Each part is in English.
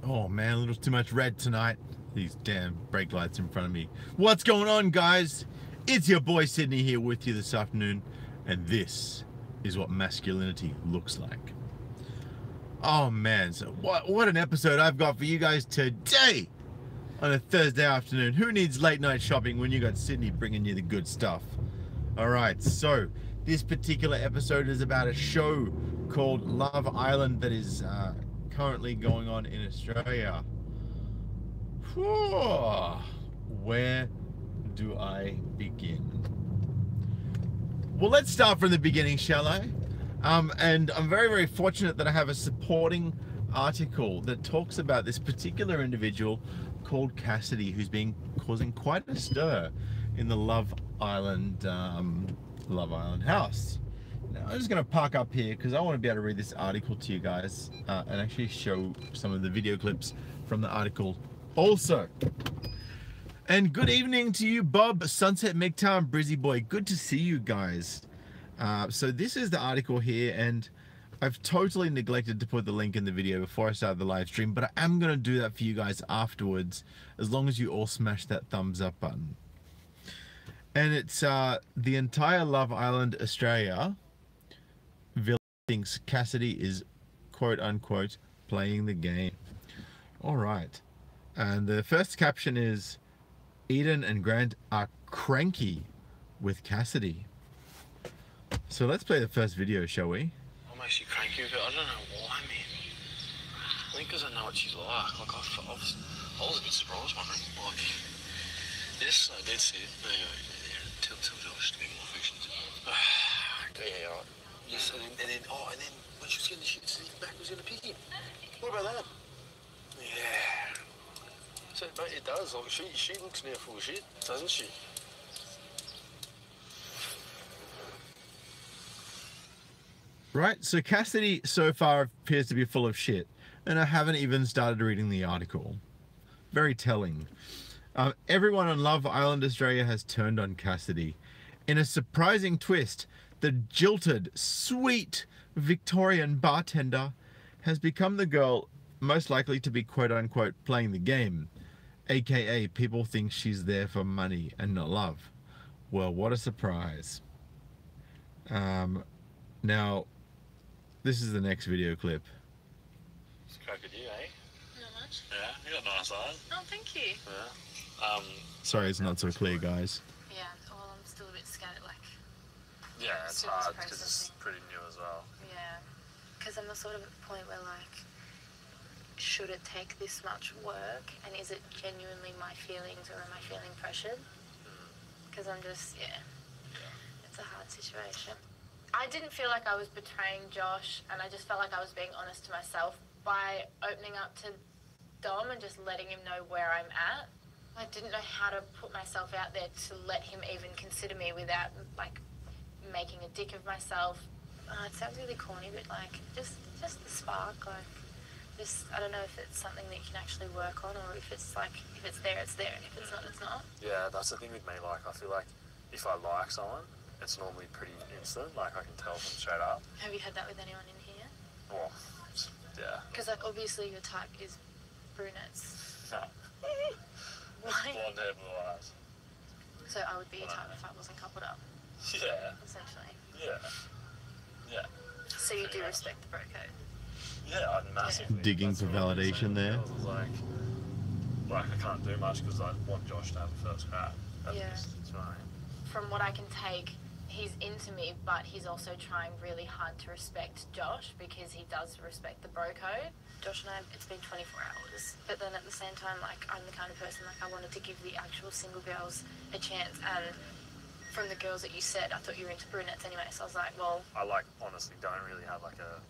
Oh man, a little too much red tonight. These damn brake lights in front of me. What's going on, guys? It's your boy Sydney here with you this afternoon, and this is what masculinity looks like. Oh man, so what an episode I've got for you guys today on a Thursday afternoon. Who needs late night shopping when you got Sydney bringing you the good stuff? All right, so this particular episode is about a show called Love Island that is currently going on in Australia. Whew. Where do I begin? Well, let's start from the beginning, shall I? And I'm very, very fortunate that I have a supporting article that talks about this particular individual called Cassidy, who's been causing quite a stir in the Love Island house. Now, I'm just going to park up here because I want to be able to read this article to you guys and actually show some of the video clips from the article also. And good evening to you, Bob, Sunset McTown, Brizzy Boy. Good to see you guys. So this is the article here, and I've totally neglected to put the link in the video before I started the live stream, but I am going to do that for you guys afterwards, as long as you all smash that thumbs up button. And it's the entire Love Island Australia village thinks Cassidy is quote unquote playing the game. All right. And the first caption is, Eden and Grant are cranky with Cassidy. So let's play the first video, shall we? I'm actually cranky with it. I don't know why, man. I think because I know what she's like. Like, I was a bit surprised, wondering. Like, yes, I did see it. No, tell Josh to be more affectionate. Yeah, right. Yes, and then when she was getting the shit, his back was going to pick him. What about that? Yeah. So, mate, it does. Like, she looks now full of shit, doesn't she? Right, so Cassidy so far appears to be full of shit, and I haven't even started reading the article. Very telling. Everyone on Love Island Australia has turned on Cassidy. In a surprising twist, the jilted, sweet Victorian bartender has become the girl most likely to be quote-unquote playing the game, aka people think she's there for money and not love. Well, what a surprise. Now, this is the next video clip. It's crack at you, eh? Not much. Yeah, you got nice eyes. Oh, thank you. Yeah. Sorry, it's not so clear, guys. Yeah, well, I'm still a bit scared, like... Yeah, it's Still hard processing. because it's pretty new as well. Yeah. Because I'm sort of at the point where, like, should it take this much work? And is it genuinely my feelings, or am I feeling pressured? Because I'm just, yeah. It's a hard situation. I didn't feel like I was betraying Josh, and I just felt like I was being honest to myself by opening up to Dom and just letting him know where I'm at. I didn't know how to put myself out there to let him even consider me without, like, making a dick of myself. It sounds really corny, but, like, just the spark, like, just, I don't know if it's something that you can actually work on, or if it's, like, if it's there, it's there, and if it's not, it's not. Yeah, that's the thing with me. Like, I feel like if I like someone, it's normally pretty instant. Like, I can tell them straight up. Have you had that with anyone in here? Well, yeah. Because, like, obviously your type is brunettes. No. Why? Blonde hair, blue eyes. So I would be your type if I wasn't coupled up, Yeah. essentially. Yeah. Yeah. So you do respect the bro code? Yeah, I'd massively. Digging That's for what I've been validation saying. there. I was like I can't do much because I want Josh to have the first crack. At Yeah. least. It's right. From what I can take, he's into me, but he's also trying really hard to respect Josh because he does respect the bro code. Josh and I, it's been 24 hours. But then at the same time, like, I'm the kind of person, like, I wanted to give the actual single girls a chance. And from the girls that you said, I thought you were into brunettes anyway. So I was like, well... I, like, honestly don't really have, like, a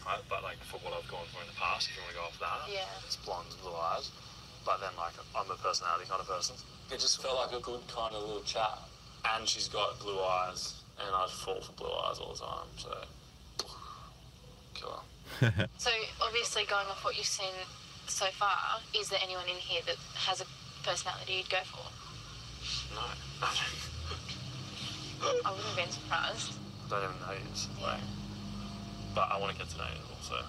type, but, like, for what I've gone for in the past, if you want to go off that, Yeah. it's blonde and blue eyes. But then, like, I'm a personality kind of person. It just felt like a good kind of little chat. And she's got blue eyes, and I'd fall for blue eyes all the time, so... Killer. So, obviously, going off what you've seen so far, is there anyone in here that has a personality you'd go for? No. I wouldn't have been surprised. I don't even know you. Yeah. Like, but I want to get to know you also.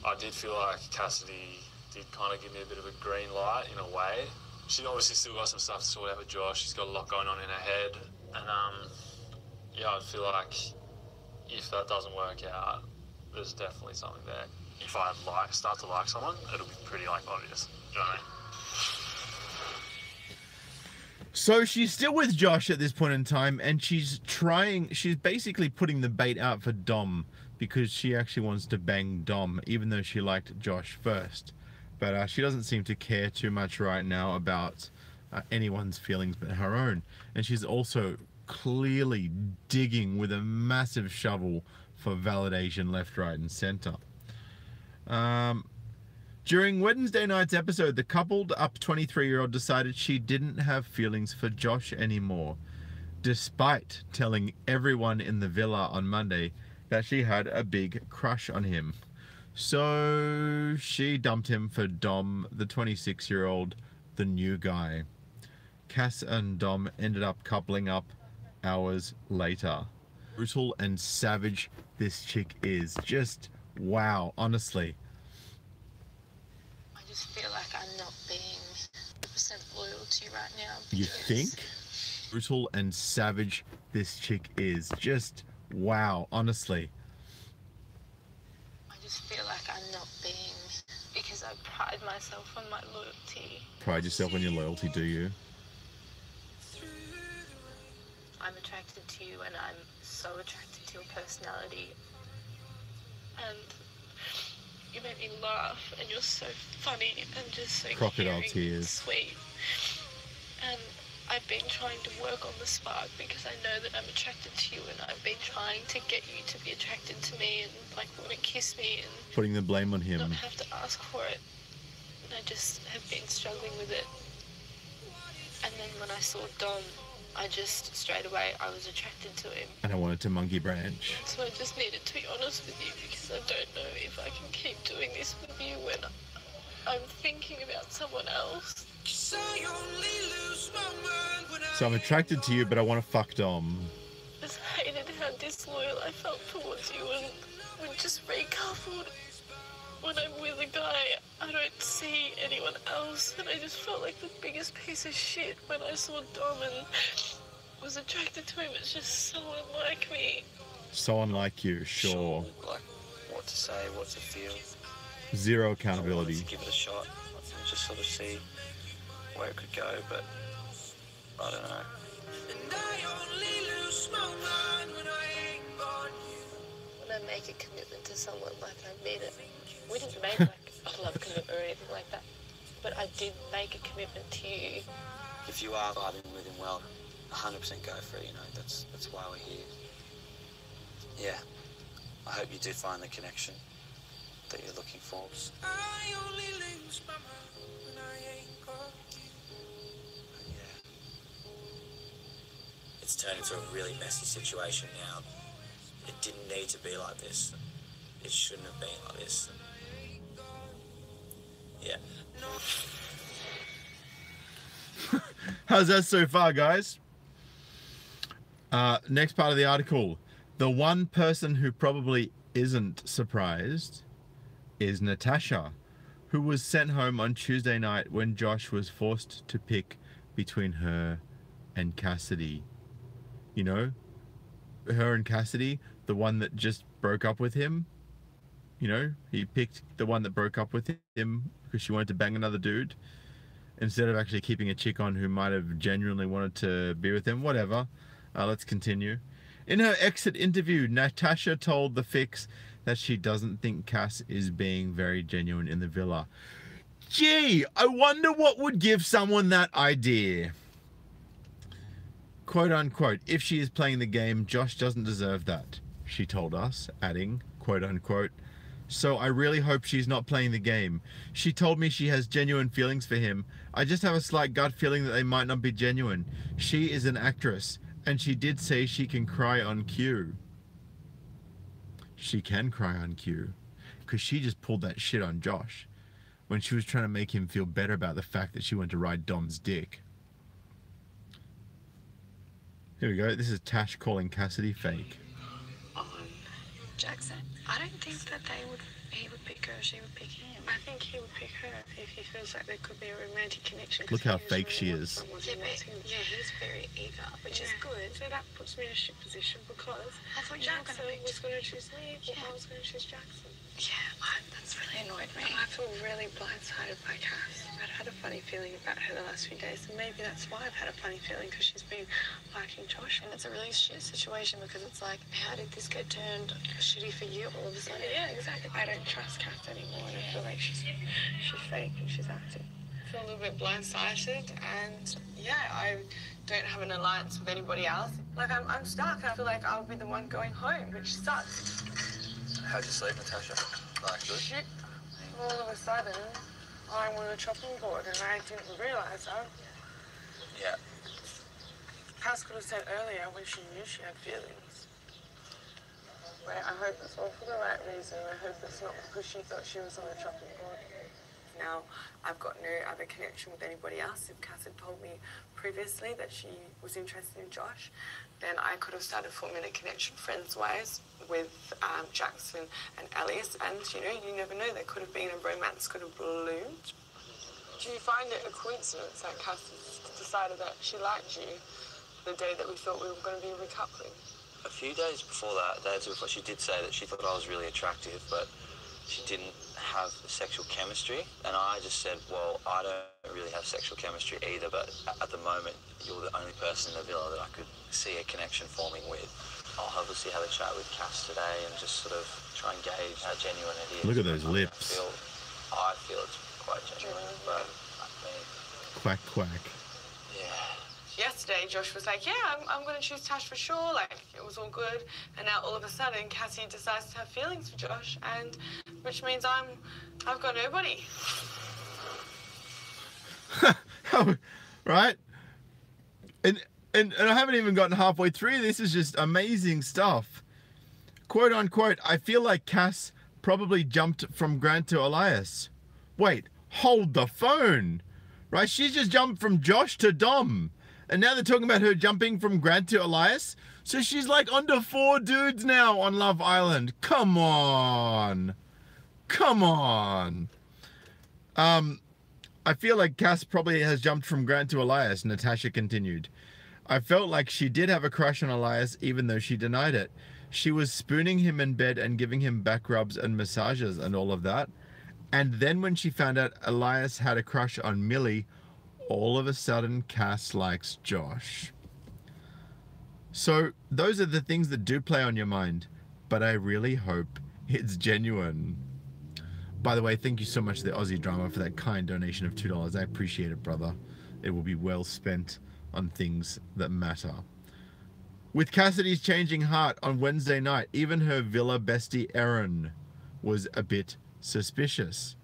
I did feel like Cassidy did kind of give me a bit of a green light in a way. She obviously still got some stuff to sort out with Josh. She's got a lot going on in her head. And, yeah, I feel like if that doesn't work out, there's definitely something there. If I start to like someone, it'll be pretty, like, obvious. Do you know what I mean? So she's still with Josh at this point in time, and she's basically putting the bait out for Dom, because she actually wants to bang Dom, even though she liked Josh first. But she doesn't seem to care too much right now about anyone's feelings but her own. And she's also clearly digging with a massive shovel for validation left, right, and center. During Wednesday night's episode, the coupled up 23-year-old decided she didn't have feelings for Josh anymore, despite telling everyone in the villa on Monday that she had a big crush on him. So she dumped him for Dom, the 26-year-old, the new guy. Cass and Dom ended up coupling up hours later. Brutal and savage this chick is. Just wow, honestly. I just feel like I'm not being 100% loyal to you right now. You think? Brutal and savage this chick is. Just wow, honestly. I just feel like I'm not being, because I pride myself on my loyalty. Pride yourself on your loyalty, do you? I'm attracted to you, and I'm so attracted to your personality. And you make me laugh, and you're so funny and just so Crocodile caring tears. and sweet. And I've been trying to work on the spark because I know that I'm attracted to you, and I've been trying to get you to be attracted to me and like want to kiss me and Putting the blame on him. not have to ask for it. And I just have been struggling with it. And then when I saw Dom, I just straight away I was attracted to him. And I wanted to monkey branch. So I just needed to be honest with you because I don't know if I can keep doing this with you when I'm thinking about someone else. So I'm attracted to you, but I want to fuck Dom. I just hated how disloyal I felt towards you, and we're just recoupled. When I'm with a guy, I don't see anyone else, and I just felt like the biggest piece of shit when I saw Dom and was attracted to him. It's just so unlike me. So unlike you, sure. Like, what to say, what to feel. Zero I wanted accountability. to give it a shot and just sort of see where it could go, but I don't know. When I make a commitment to someone, like I made it. We didn't make like a love commitment or anything like that, but I did make a commitment to you. If you are vibing with him well, 100% go for it, you know, that's why we're here. Yeah, I hope you do find the connection that you're looking for. It's turned into a really messy situation now. It didn't need to be like this. It shouldn't have been like this. Yeah. How's that so far, guys? Next part of the article. The one person who probably isn't surprised is Natasha, who was sent home on Tuesday night when Josh was forced to pick between her and Cassidy. You know, her and Cassidy, the one that just broke up with him. You know, he picked the one that broke up with him because she wanted to bang another dude instead of actually keeping a chick on who might have genuinely wanted to be with him. Whatever. Let's continue. In her exit interview, Natasha told The Fix that she doesn't think Cass is being very genuine in the villa. Gee, I wonder what would give someone that idea. Quote unquote, if she is playing the game, Josh doesn't deserve that, she told us, adding, quote unquote, so I really hope she's not playing the game. She told me she has genuine feelings for him. I just have a slight gut feeling that they might not be genuine. She is an actress, and she did say she can cry on cue. She can cry on cue, because she just pulled that shit on Josh when she was trying to make him feel better about the fact that she went to ride Dom's dick. Here we go. This is Tash calling Cassidy fake. On Jackson, I don't think that they would he would pick her, she would pick him. I think he would pick her if he feels like there could be a romantic connection. Look how fake she is. Yeah, he's very eager, which is good. So that puts me in a shit position because I thought you Jackson were going to was going to choose me, but I was going to choose Jackson. Yeah, that's really annoyed me. I feel really blindsided by Cass. I'd had a funny feeling about her the last few days, and maybe that's why I've had a funny feeling, because she's been liking Josh. And it's a really shit situation because it's like, how did this get turned shitty for you all of a sudden? Yeah, exactly. I don't trust Cass anymore, and I feel like she's fake and she's acting. I feel a little bit blindsided, and yeah, I don't have an alliance with anybody else. Like, I'm stuck. I feel like I'll be the one going home, which sucks. How'd you sleep, Natasha? Like, good? Shit. All of a sudden, I'm on a chopping board, and I didn't realise that. Yeah. Cass could have said earlier when she knew she had feelings. Wait, I hope it's all for the right reason. I hope it's not because she thought she was on a chopping board. Now, I've got no other connection with anybody else. If Cass had told me previously that she was interested in Josh, then I could have started forming a connection friends-wise with Jackson and Alice, and you never know, there could have been a romance, could have bloomed. Do you find it a coincidence that Cass decided that she liked you the day that we thought we were going to be recoupling? A few days before that, she did say that she thought I was really attractive, but she didn't have sexual chemistry. And I just said, well, I don't really have sexual chemistry either, but at the moment, you're the only person in the villa that I could see a connection forming with. I'll obviously have a chat with Cass today and just sort of try and gauge how genuine it is. Look at those lips. I feel it's quite genuine, but I mean... Quack, quack. Yeah. Yesterday, Josh was like, yeah, I'm going to choose Tash for sure. Like, it was all good. And now all of a sudden, Cassie decides to have feelings for Josh, and which means I've got nobody. Right? And I haven't even gotten halfway through. This is just amazing stuff. Quote unquote, I feel like Cass probably jumped from Grant to Elias. Wait, hold the phone. Right? She's just jumped from Josh to Dom. And now they're talking about her jumping from Grant to Elias. So she's like under 4 dudes now on Love Island. Come on. Come on. I feel like Cass probably has jumped from Grant to Elias, Natasha continued. I felt like she did have a crush on Elias even though she denied it. She was spooning him in bed and giving him back rubs and massages and all of that. And then when she found out Elias had a crush on Millie, all of a sudden Cass likes Josh. So those are the things that do play on your mind, but I really hope it's genuine. By the way, thank you so much to the Aussie Drama for that kind donation of $2. I appreciate it, brother. It will be well spent on things that matter. With Cassidy's changing heart on Wednesday night, even her villa bestie Erin was a bit suspicious.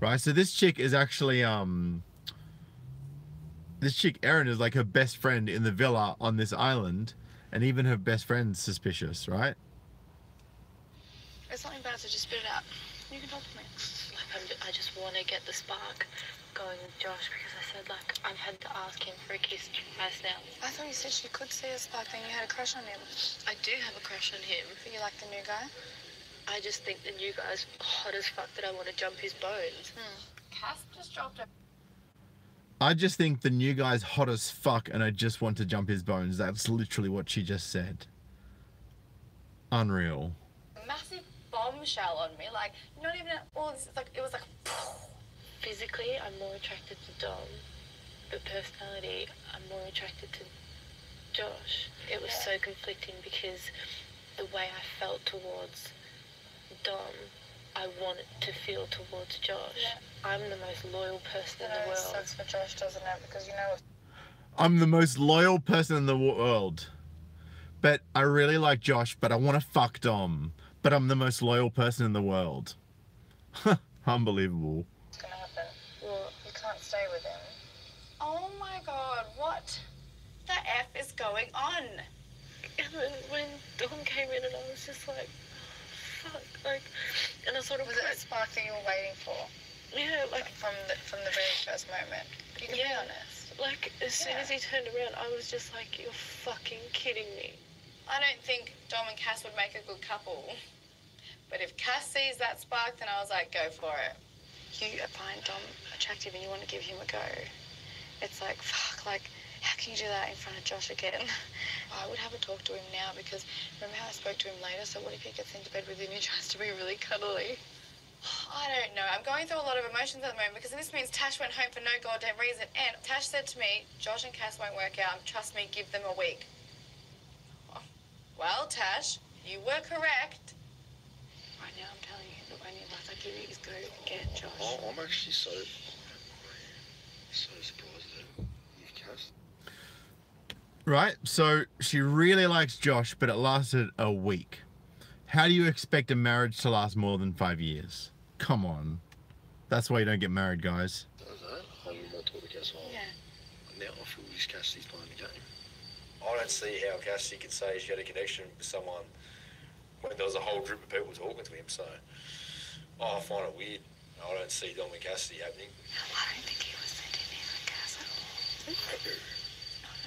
Right? So this chick is actually this chick Erin is like her best friend in the villa on this island, and even her best friend's suspicious, right? It's something bad, so just spit it out. You can talk to me. Like, I just want to get the spark going with Josh, because I said, like, I've had to ask him for a kiss twice now. I thought you said you could see a spark, then you had a crush on him. I do have a crush on him. But you like the new guy? I just think the new guy's hot as fuck that I want to jump his bones. Cass just dropped a... I just think the new guy's hot as fuck and I just want to jump his bones. That's literally what she just said. Unreal. massive bombshell on me. Like, not even all this. It's like, it was like... Physically, I'm more attracted to Dom. But personality, I'm more attracted to Josh. It was so conflicting because the way I felt towards Dom, I wanted to feel towards Josh. Yeah. I'm the most loyal person in the world. Sucks for Josh, doesn't it? Because you know... I'm the most loyal person in the world. But I really like Josh, but I want to fuck Dom. But I'm the most loyal person in the world. Unbelievable. What's going to happen? Well, you can't stay with him. Oh my god, what the F is going on? And then when Dom came in and I was just like, fuck, like, and I sort of... Was it a spark that you were waiting for? Yeah, like... From the very first moment? You can be honest. Like, as soon as he turned around, I was just like, you're fucking kidding me. I don't think Dom and Cass would make a good couple. But if Cass sees that spark, then I was like, go for it. You find Dom attractive and you want to give him a go. It's like, fuck, like, how can you do that in front of Josh again? I would have a talk to him now because remember how I spoke to him later? So what if he gets into bed with you and he tries to be really cuddly? I don't know. I'm going through a lot of emotions at the moment because this means Tash went home for no goddamn reason. And Tash said to me, Josh and Cass won't work out. Trust me, give them a week. Oh, well, Tash, you were correct. Right now, I'm telling you, the only advice I give you is go get Josh. Oh, I'm actually so surprised that you've cast. Right, so she really likes Josh, but it lasted a week. How do you expect a marriage to last more than 5 years? Come on. That's why you don't get married, guys. Does that? I will not talk to Cass. Yeah. Now I feel Cassidy's playing the game. I don't see how Cassidy could say she had a connection with someone when there was a whole group of people talking to him, so I find it weird. I don't see Dom and Cassidy happening. I don't think he was sent in here for Cass at all.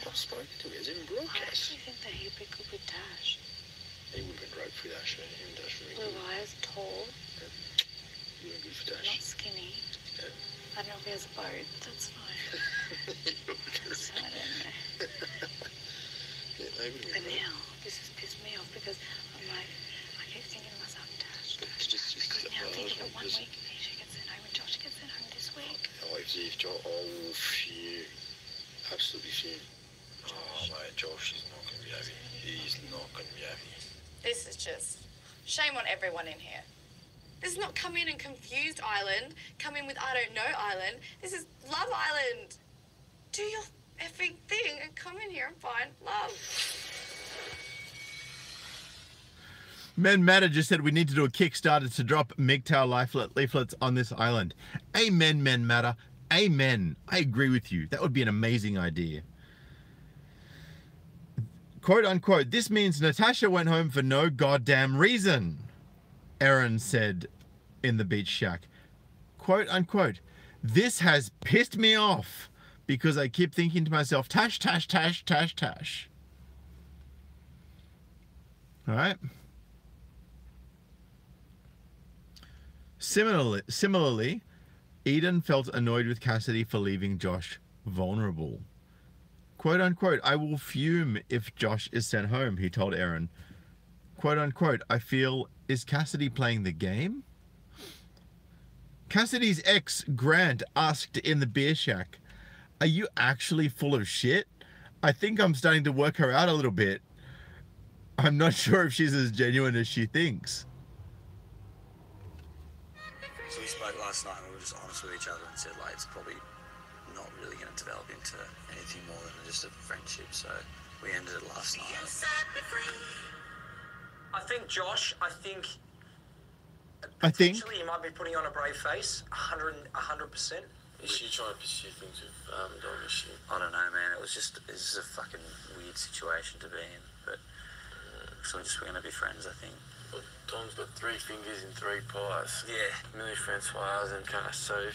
I've spoken to him. He hasn't even brought I Cass. actually think that he'd be good with Dash. He would have been great for Dash. Him and Dash would have been Blue eyes, tall, He would have been good for not Dash. skinny. Yeah. I don't know if he has a boat. That's fine. So I don't know. Yeah, they would have But been great. now, this has pissed me off because I'm like, I keep thinking to myself, Dash. Just Because now well, think of it, 1 just- week, she gets sent home and Josh gets sent home this week. Oh, if John, oh, phew. Absolutely phew. Oh, mate, Josh is not going to be happy. He's not going to be happy. This is just shame on everyone in here. This is not come in and confused island, come in with I don't know island. This is Love Island. Do your effing thing and come in here and find love. Men Matter just said we need to do a Kickstarter to drop MGTOW leaflets on this island. Amen, Men Matter. Amen. I agree with you. That would be an amazing idea. Quote unquote, this means Natasha went home for no goddamn reason, Erin said in the beach shack. Quote unquote, this has pissed me off because I keep thinking to myself, Tash, Tash, Tash, Tash, Tash. All right. Similarly, Eden felt annoyed with Cassidy for leaving Josh vulnerable. Quote unquote, I will fume if Josh is sent home, he told Erin. Quote unquote, I feel, is Cassidy playing the game? Cassidy's ex, Grant, asked in the beer shack, are you actually full of shit? I think I'm starting to work her out a little bit. I'm not sure if she's as genuine as she thinks. So we spoke last night and we were just honest with each other and said, like, it's probably not really going to develop into anything more than just a friendship, so we ended it last night. I think Josh, I think think he might be putting on a brave face, 100%. Is she trying to pursue things with Dom? Is she? I don't know, man. It's just a fucking weird situation to be in, but so we're going to be friends, I think. Well, Dom's got 3 fingers in 3 pies. Yeah. Millie Francoise and kind of so.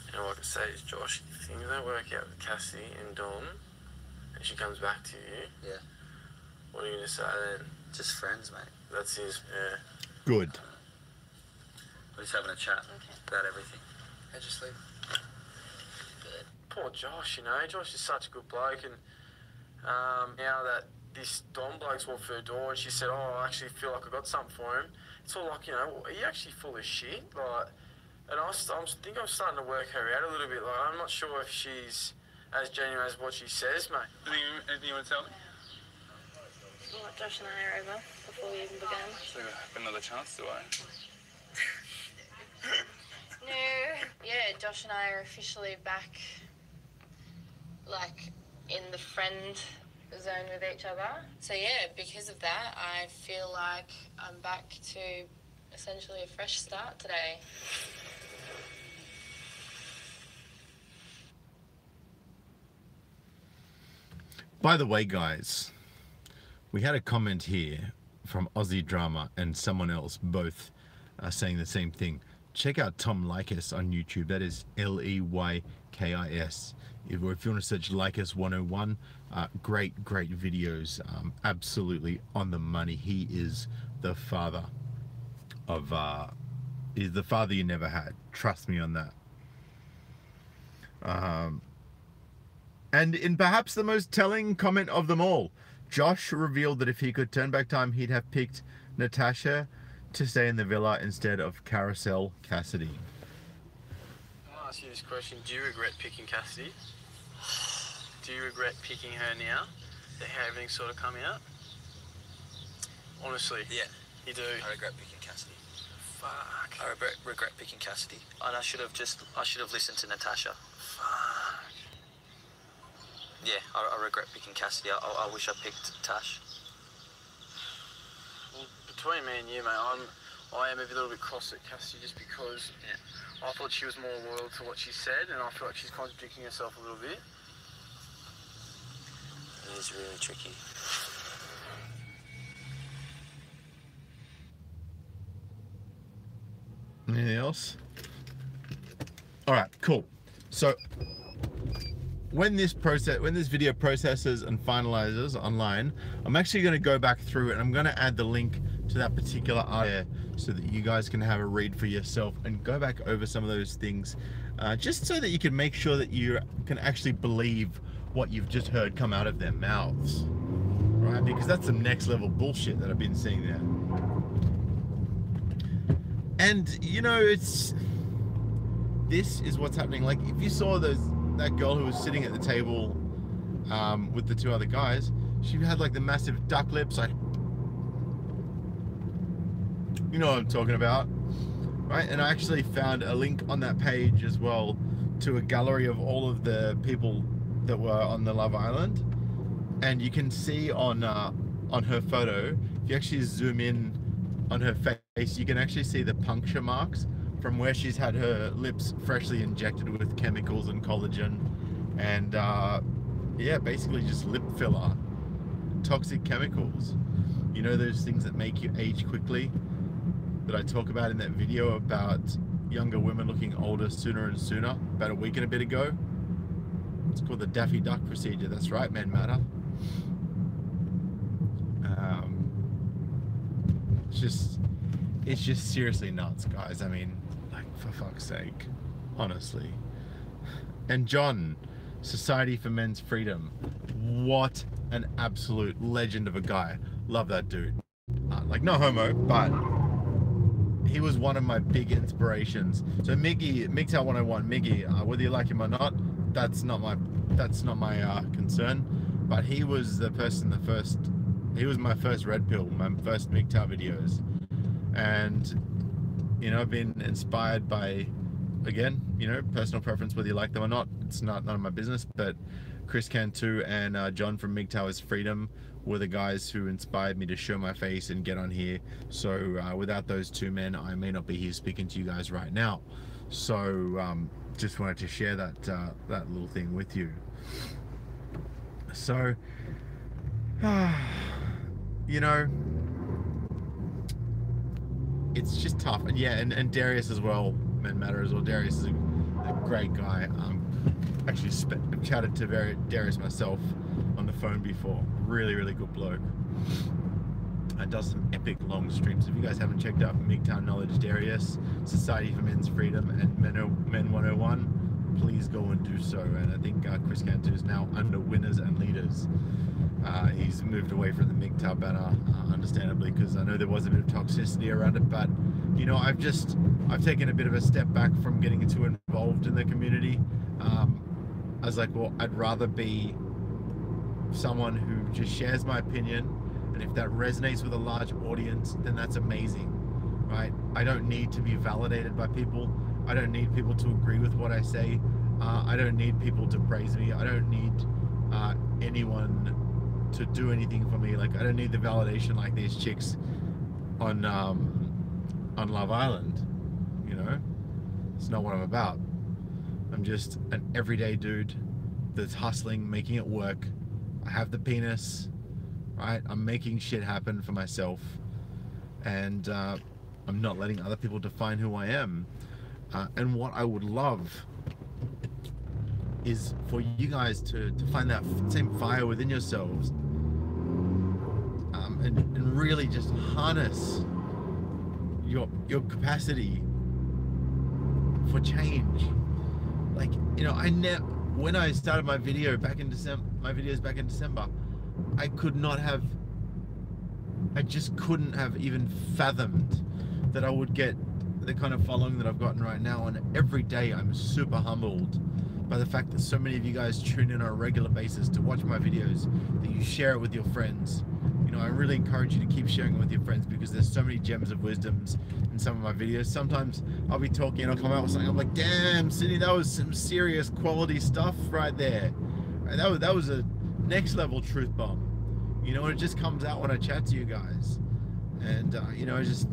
And all I can say is, Josh, if things don't work out with Cassie and Dom, and she comes back to you, Yeah. what are you going to say then? Just friends, mate. That's his, yeah. Good. We're just having a chat about everything. How'd you sleep? Poor Josh, you know. Josh is such a good bloke, and now that this Dom bloke's walked through the door and she said, oh, I actually feel like I got something for him, it's all like, you know, are you actually full of shit? Like, and I think I'm starting to work her out a little bit. Like, I'm not sure if she's as genuine as what she says, mate. Anything you want to tell me? Well, Josh and I are over before we even began. So another chance, do I? No. Yeah, Josh and I are officially back, like, in the friend zone with each other. So yeah, because of that, I feel like I'm back to essentially a fresh start today. By the way, guys, we had a comment here from Aussie Drama and someone else, both saying the same thing. Check out Tom Leykis on YouTube. That is Leykis. If you want to search Leykis 101, great videos. Absolutely on the money. He is the father is the father you never had. Trust me on that. And in perhaps the most telling comment of them all, Josh revealed that if he could turn back time, he'd have picked Natasha to stay in the villa instead of Carousel Cassidy. I'll ask you this question. Do you regret picking Cassidy? Do you regret picking her now? That how everything's sort of come out? Honestly. Yeah. You do? I regret picking Cassidy. Fuck. I regret picking Cassidy. And I should have listened to Natasha. Fuck. Yeah, I regret picking Cassidy. I wish I picked Tash. Well, between me and you, mate, I am a little bit cross at Cassidy just because I thought she was more loyal to what she said, and I feel like she's contradicting herself a little bit. It is really tricky. Anything else? All right, cool. So when this video processes and finalizes online, I'm actually going to go back through it and I'm going to add the link to that particular article so that you guys can have a read for yourself and go back over some of those things, just so that you can make sure that you can actually believe what you've just heard come out of their mouths, right? Because that's some next level bullshit that I've been seeing there. And you know, this is what's happening. Like, if you saw that girl who was sitting at the table with the two other guys, she had like the massive duck lips, like, you know what I'm talking about, right? And I actually found a link on that page as well to a gallery of all of the people that were on the Love Island, and you can see on her photo, if you actually zoom in on her face, you can actually see the puncture marks from where she's had her lips freshly injected with chemicals and collagen and yeah, basically just lip filler, toxic chemicals, you know, those things that make you age quickly that I talk about in that video about younger women looking older sooner and sooner, about a week and a bit ago. It's called the Daffy Duck procedure. That's right, men matter. It's just seriously nuts, guys. I mean, like, for fuck's sake, honestly. And John, Society for Men's Freedom, what an absolute legend of a guy. Love that dude. Like, no homo, but he was one of my big inspirations. So Miggy, MGTOW 101, Miggy, whether you like him or not, that's not my concern. But he was the person, he was my first red pill, my first MGTOW videos. And, you know, I've been inspired by, again, you know, personal preference, whether you like them or not. It's none of my business, but Chris Cantu and John from MGTOW is Freedom were the guys who inspired me to show my face and get on here. So without those two men, I may not be here speaking to you guys right now. So just wanted to share that that little thing with you. So you know, it's just tough. And yeah, and Darius as well, Men Matter as well. Darius is a great guy. Actually chatted to Darius myself on the phone before. Really, really good bloke. Does some epic long streams. If you guys haven't checked out MGTOW Knowledge Darius, Society for Men's Freedom, and Men 101, please go and do so. And I think Chris Cantu is now under Winners and Leaders. He's moved away from the MGTOW banner, understandably, because I know there was a bit of toxicity around it, but you know, I've taken a bit of a step back from getting too involved in the community. I was like, well, I'd rather be someone who just shares my opinion, and if that resonates with a large audience, then that's amazing, right? I don't need to be validated by people. I don't need people to agree with what I say. I don't need people to praise me. I don't need anyone to do anything for me. Like, I don't need the validation like these chicks on Love Island, you know? It's not what I'm about. I'm just an everyday dude that's hustling, making it work. I have the penis, right? I'm making shit happen for myself, and I'm not letting other people define who I am. And what I would love is for you guys to find that same fire within yourselves, and really just harness your capacity for change. Like, you know, when I started my videos back in December, I just couldn't have even fathomed that I would get the kind of following that I've gotten right now. And every day I'm super humbled by the fact that so many of you guys tune in on a regular basis to watch my videos, that you share it with your friends. You know, I really encourage you to keep sharing it with your friends, because there's so many gems of wisdoms in some of my videos. Sometimes I'll be talking and I'll come out with something, I'm like, damn, Sydney, that was some serious quality stuff right there. Right, that was a next level truth bomb. You know, it just comes out when I chat to you guys. And, you know, I just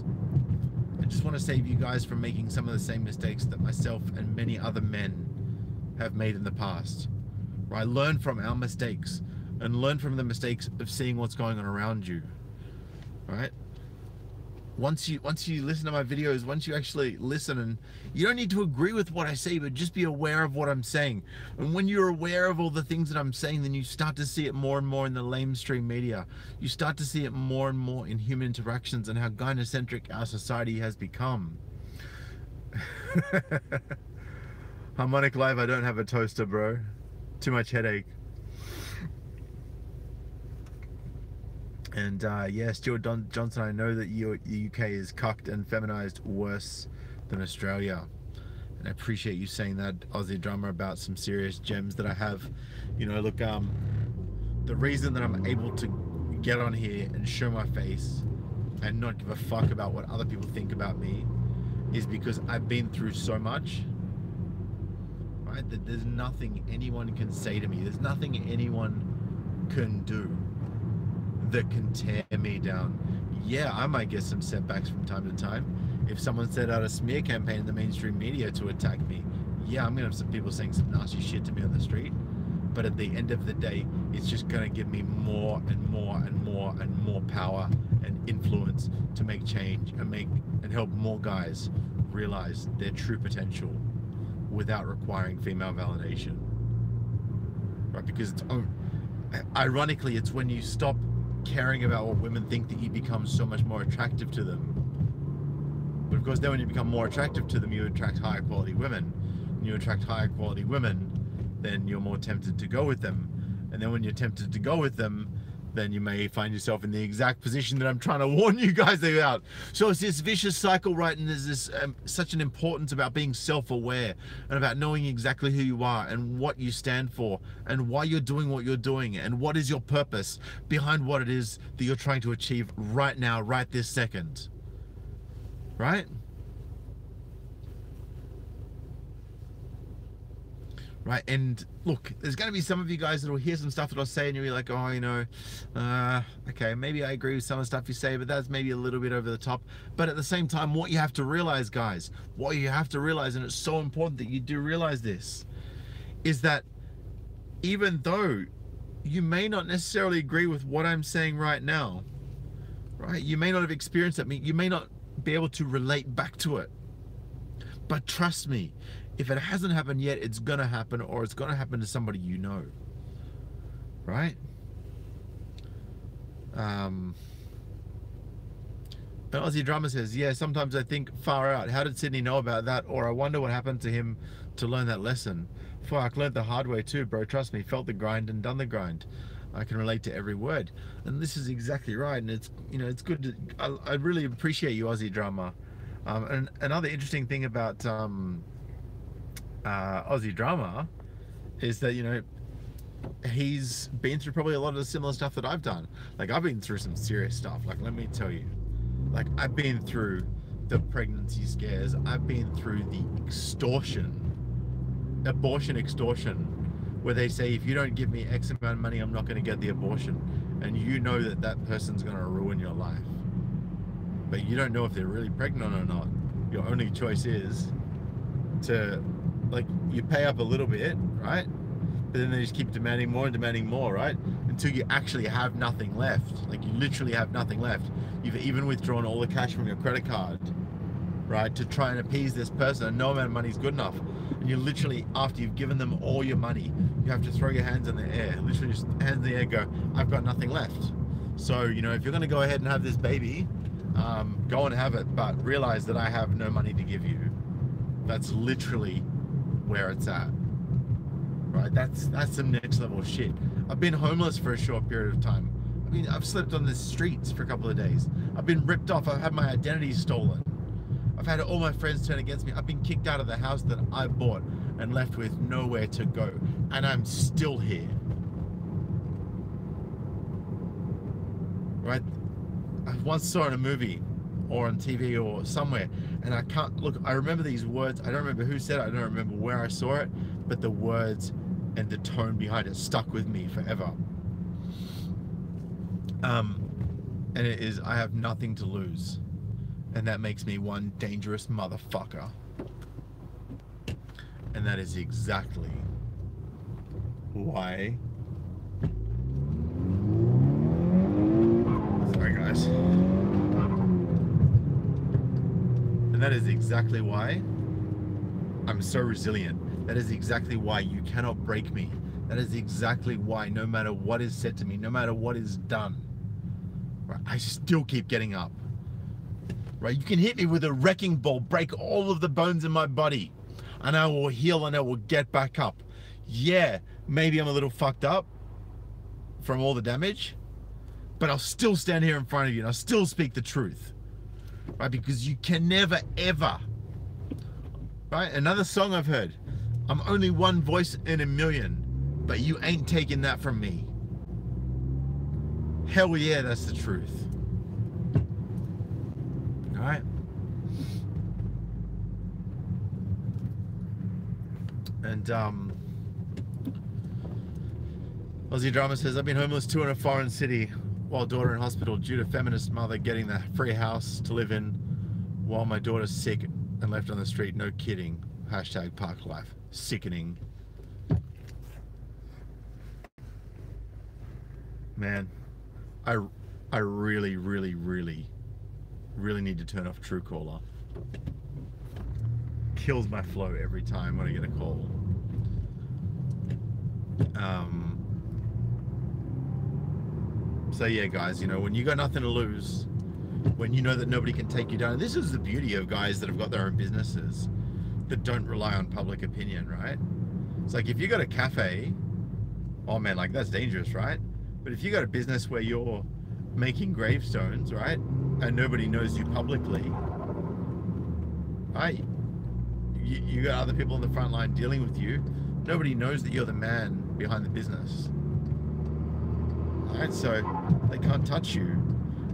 want to save you guys from making some of the same mistakes that myself and many other men have made in the past. Right? Learn from our mistakes, and learn from the mistakes of seeing what's going on around you. Right? Once you listen to my videos, once you actually listen, and you don't need to agree with what I say, but just be aware of what I'm saying. And when you're aware of all the things that I'm saying, then you start to see it more and more in the lamestream media. You start to see it more and more in human interactions and how gynocentric our society has become. Harmonic Live, I don't have a toaster, bro. Too much headache. And yeah, Stuart Johnson, I know that the UK is cucked and feminized worse than Australia. And I appreciate you saying that, Aussie Drummer, about some serious gems that I have. You know, look, the reason that I'm able to get on here and show my face and not give a fuck about what other people think about me is because I've been through so much, right? That there's nothing anyone can say to me. There's nothing anyone can do that can tear me down. Yeah, I might get some setbacks from time to time. If someone set out a smear campaign in the mainstream media to attack me, yeah, I'm gonna have some people saying some nasty shit to me on the street. But at the end of the day, it's just gonna give me more and more and more and more power and influence to make change and help more guys realize their true potential without requiring female validation. Right? Because ironically, it's when you stop caring about what women think that you become so much more attractive to them. But of course, then when you become more attractive to them, you attract higher quality women. When you attract higher quality women, then you're more tempted to go with them. And then when you're tempted to go with them, then you may find yourself in the exact position that I'm trying to warn you guys about. So it's this vicious cycle, right? And there's this such an importance about being self-aware and about knowing exactly who you are and what you stand for and why you're doing what you're doing and what is your purpose behind what it is that you're trying to achieve right now, right this second. Right? Right, and look, there's going to be some of you guys that will hear some stuff that I'll say and you'll be like, oh, you know, okay, maybe I agree with some of the stuff you say, but that's maybe a little bit over the top. But at the same time, what you have to realize, guys, what you have to realize, and it's so important that you do realize this, is that even though you may not necessarily agree with what I'm saying right now, right, you may not have experienced it, you may not be able to relate back to it, but trust me, if it hasn't happened yet, it's gonna happen, or it's gonna happen to somebody you know, right? And Aussie Drummer says, yeah, sometimes I think far out. How did Sydney know about that? Or I wonder what happened to him to learn that lesson. Fuck, learned the hard way too, bro. Trust me, felt the grind and done the grind. I can relate to every word. And this is exactly right. And it's, you know, it's good to, I really appreciate you, Aussie Drummer. And another interesting thing about Aussie Drummer is that, you know, he's been through probably a lot of the similar stuff that I've done. Like, I've been through some serious stuff. Like, let me tell you, like, I've been through the pregnancy scares. I've been through the abortion extortion, where they say, if you don't give me X amount of money, I'm not going to get the abortion. And you know that that person's going to ruin your life. But you don't know if they're really pregnant or not. Your only choice is to, like, you pay up a little bit, right? But then they just keep demanding more and demanding more, right? Until you actually have nothing left. Like, you literally have nothing left. You've even withdrawn all the cash from your credit card, right? To try and appease this person, and no amount of money is good enough. And you literally, after you've given them all your money, you have to throw your hands in the air. Literally just hands in the air, go, I've got nothing left. So, you know, if you're going to go ahead and have this baby, go and have it, but realize that I have no money to give you. That's literally where it's at, right? That's some next level shit. I've been homeless for a short period of time. I mean, I've slept on the streets for a couple of days. I've been ripped off. I've had my identity stolen. I've had all my friends turn against me. I've been kicked out of the house that I bought and left with nowhere to go. And I'm still here. Right? I once saw in a movie or on TV or somewhere, and I can't look. I remember these words. I don't remember who said it. I don't remember where I saw it, but the words and the tone behind it stuck with me forever. And it is, I have nothing to lose. And that makes me one dangerous motherfucker. And that is exactly why. Sorry, guys. And that is exactly why I'm so resilient. That is exactly why you cannot break me. That is exactly why no matter what is said to me, no matter what is done, right, I still keep getting up. Right? You can hit me with a wrecking ball, break all of the bones in my body, and I will heal and I will get back up. Yeah, maybe I'm a little fucked up from all the damage, but I'll still stand here in front of you and I'll still speak the truth. Right? Because you can never, ever. Right? Another song I've heard. I'm only one voice in a million, but you ain't taking that from me. Hell yeah, that's the truth. All right. And Aussie Drama says, I've been homeless too in a foreign city while daughter in hospital due to feminist mother getting the free house to live in while my daughter's sick and left on the street. No kidding. Hashtag park life. Sickening. Man, I really need to turn off Truecaller. Kills my flow every time when I get a call. So yeah, guys, you know, when you got nothing to lose, when you know that nobody can take you down, and this is the beauty of guys that have got their own businesses that don't rely on public opinion, right? It's like if you got a cafe, oh man, like that's dangerous, right? But if you got a business where you're making gravestones, right, and nobody knows you publicly, right? You got other people on the front line dealing with you. Nobody knows that you're the man behind the business. Right? So they can't touch you.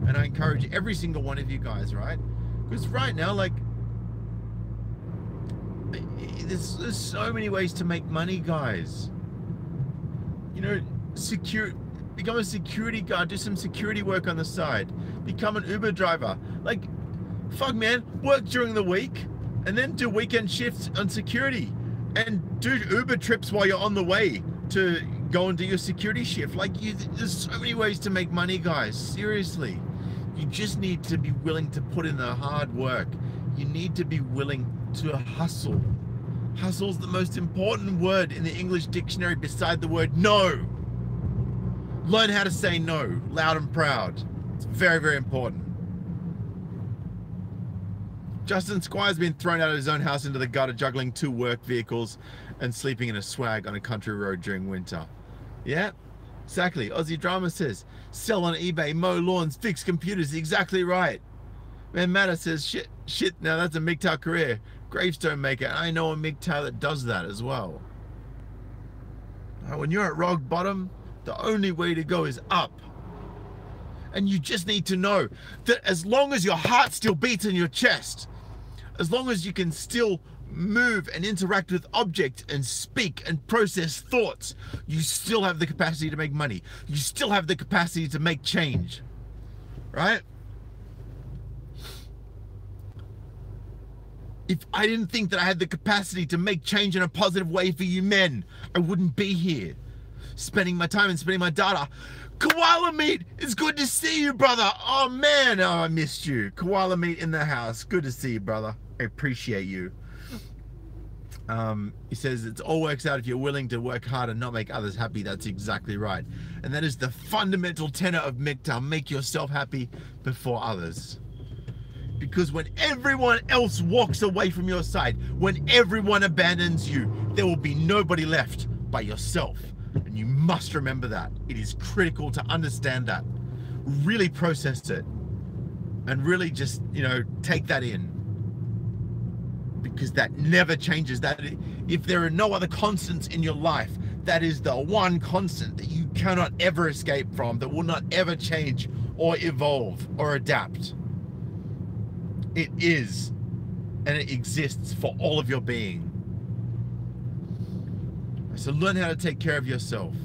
And I encourage every single one of you guys, right? Because right now, like, there's so many ways to make money, guys. You know, become a security guard, do some security work on the side, become an Uber driver. Like, fuck man, work during the week and then do weekend shifts on security and do Uber trips while you're on the way to go and do your security shift. Like, there's so many ways to make money, guys. Seriously. You just need to be willing to put in the hard work. You need to be willing to hustle. Hustle's the most important word in the English dictionary beside the word no. Learn how to say no, loud and proud. It's very, very important. Justin Squire's been thrown out of his own house into the gutter, juggling 2 work vehicles and sleeping in a swag on a country road during winter. Yeah, exactly. Aussie Drama says, sell on eBay, mow lawns, fix computers. Exactly right. Man, Matter says, shit, now that's a MGTOW career. Gravestone maker. I know a MGTOW that does that as well. Now, when you're at rock bottom, the only way to go is up. And you just need to know that as long as your heart still beats in your chest, as long as you can still move and interact with objects and speak and process thoughts, you still have the capacity to make money. You still have the capacity to make change, right? If I didn't think that I had the capacity to make change in a positive way for you men, I wouldn't be here spending my time and spending my data. Koala Meat, it's good to see you, brother. Oh man, oh, I missed you. Koala Meat in the house. Good to see you, brother. I appreciate you. He says it all works out if you're willing to work hard and not make others happy. That's exactly right. And that is the fundamental tenet of MGTOW. Make yourself happy before others. Because when everyone else walks away from your side, when everyone abandons you, there will be nobody left but yourself. And you must remember that. It is critical to understand that. Really process it. And really just, you know, take that in. Because that never changes. That if there are no other constants in your life, that is the one constant that you cannot ever escape from, that will not ever change or evolve or adapt. It is, and it exists for all of your being. So learn how to take care of yourself,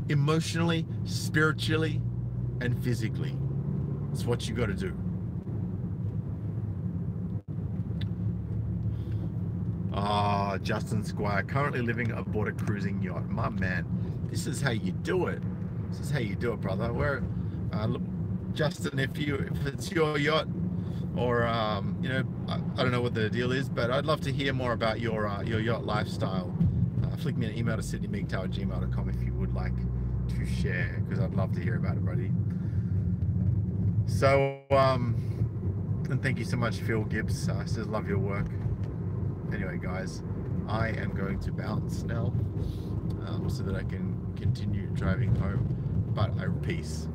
emotionally, spiritually, and physically. It's what you got to do. Ah, Justin Squire, currently living aboard a cruising yacht. My man, this is how you do it. This is how you do it, brother. Where, look, Justin, if it's your yacht, or you know, I don't know what the deal is, but I'd love to hear more about your yacht lifestyle. Flick me an email to sydneymigtow@gmail.com if you would like to share, because I'd love to hear about it, buddy. So, and thank you so much, Phil Gibbs. Says love your work. Anyway, guys, I am going to bounce now, so that I can continue driving home. But peace.